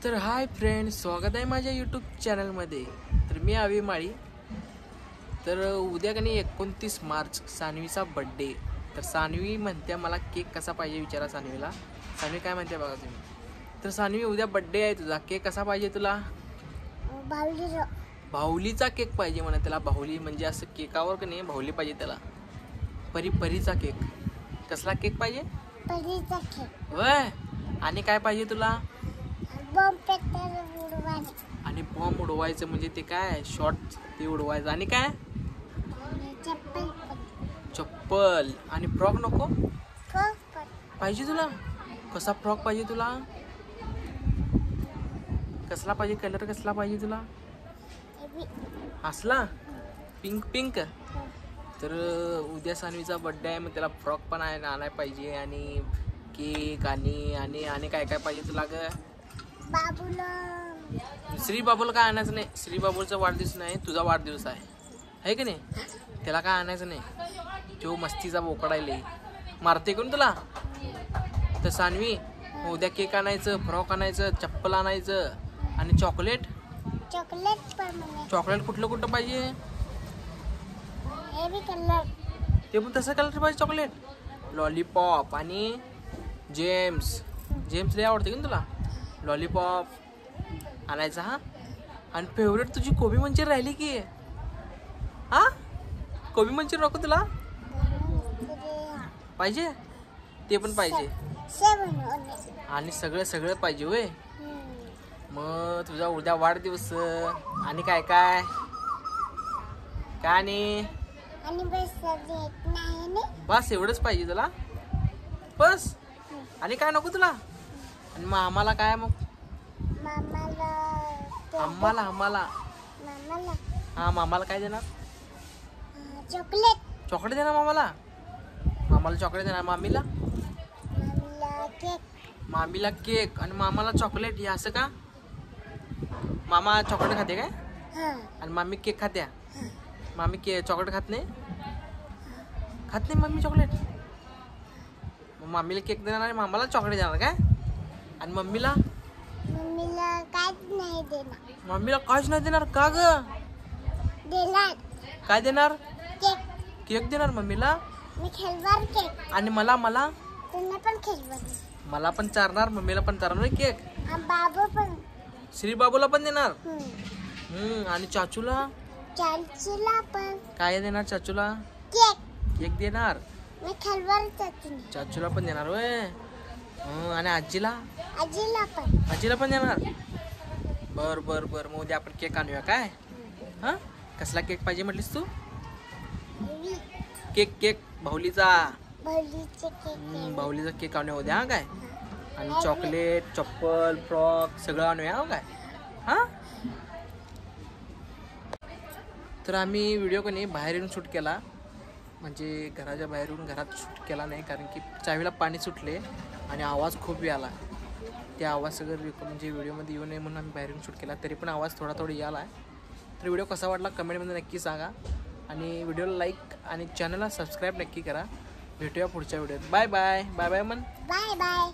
तर hi friend, स्वागत आहे माझ्या यूट्यूब चॅनलमध्ये. तर मी आवी माळी. तर उद्या का नाही 29 मार्च सानवीचा बड्डे. तर सानवी म्हणते मला केक कसा पाहिजे विचारा सानवीला. सानवी काय म्हणते बघा तुम्ही. तर सानवी उद्या बड्डे आहे तुझा, केक कसा पाहिजे तुला? बाहुलीचा केक पाहिजे म्हणा त्याला. बाहुली म्हणजे असं केकावर का नाही बाहुली पाहिजे त्याला. परीचा केक. कसला केक पाहिजे? परीचा केक. वय आणि काय पाहिजे तुला? आणि बॉम्ब उडवायचं म्हणजे ते काय शॉट ते उडवायचं. आणि काय? चप्पल. आणि फ्रॉक नको पाहिजे तुला? कसा फ्रॉक पाहिजे तुला? कसला पाहिजे? कलर कसला पाहिजे तुला? असला पिंक. तर उद्या सानवीचा बर्थडे आहे, मग त्याला फ्रॉक पण आणायला पाहिजे आणि केक आणि काय काय पाहिजे तुला ग? श्री बाबूला काय आणायचं नाही. श्री बाबूचा वाढदिवस नाही, तुझा वाढदिवस आहे की नाही? त्याला काय आणायचं नाही. तो मस्तीचा बोकडायले मारते कोण तुला. तर सानवी उद्या केक आणायचं, फ्रॉक आणायचं, चप्पल आणायचं आणि चॉकलेट कुठलं पाहिजे? ते पण तसं कलर पाहिजे चॉकलेट. लॉलीपॉप आणि जेम्स लय आवडते की तुला. लॉलीपॉप आणायचा हा. आणि फेवरेट तुझी कोबी मंचुरी राहिली की हा. कोबी मंचुरी नको तुला? पाहिजे ते पण पाहिजे आणि सगळं पाहिजे होय. मग तुझा उद्या वाढदिवस आणि काय काय नाही बस एवढंच पाहिजे तुला बस. आणि काय नको तुला? आणि मग आम्हाला काय? मग आम्हाला हा मामाला काय देणार? चॉकलेट देणार मामाला चॉकलेट देणार. मामीला केक आणि मामाला चॉकलेट. हे असं का? मामा चॉकलेट खाते काय आणि मामी केक खात्या? मामी चॉकलेट खात नाही मम्मी चॉकलेट. मग मामीला केक देणार आणि मामाला चॉकलेट देणार काय? आणि मम्मीला काहीच नाही देणार का ग? काय देणार? केक देणार मम्मीला. आणि मला पण चारणार, मम्मीला पण चारणार केक. श्री बाबूला पण देणार. आणि चाचूला पण काय देणार? चाचूला केक देणार. चाचूला पण देणार होय. आणि आजीला पण देणार. बर मग उद्या आपण केक आणूया काय? हा कसला केक पाहिजे म्हटलीस तू? केक बाहुलीचा केक आणूया उद्या काय? आणि चॉकलेट, चप्पल, फ्रॉक सगळं आणूया काय? हा. तर आम्ही व्हिडिओ कोणी बाहेर येऊन शूट केला, म्हणजे घराच्या बाहेरून घरात शूट केला नाही, कारण की चावीला पाणी सुटले आणि आवाज खूप आला. ते आवाज सगळं म्हणजे व्हिडिओमध्ये येऊ नये म्हणून आम्ही बाहेर येऊन शूट केला. तरी पण आवाज थोडा याला आहे. तर व्हिडिओ कसा वाटला कमेंटमध्ये नक्की सांगा आणि व्हिडिओला लाईक आणि चॅनलला सबस्क्राईब नक्की करा. भेटूया पुढच्या व्हिडिओत. Bye bye. म्हण. बाय.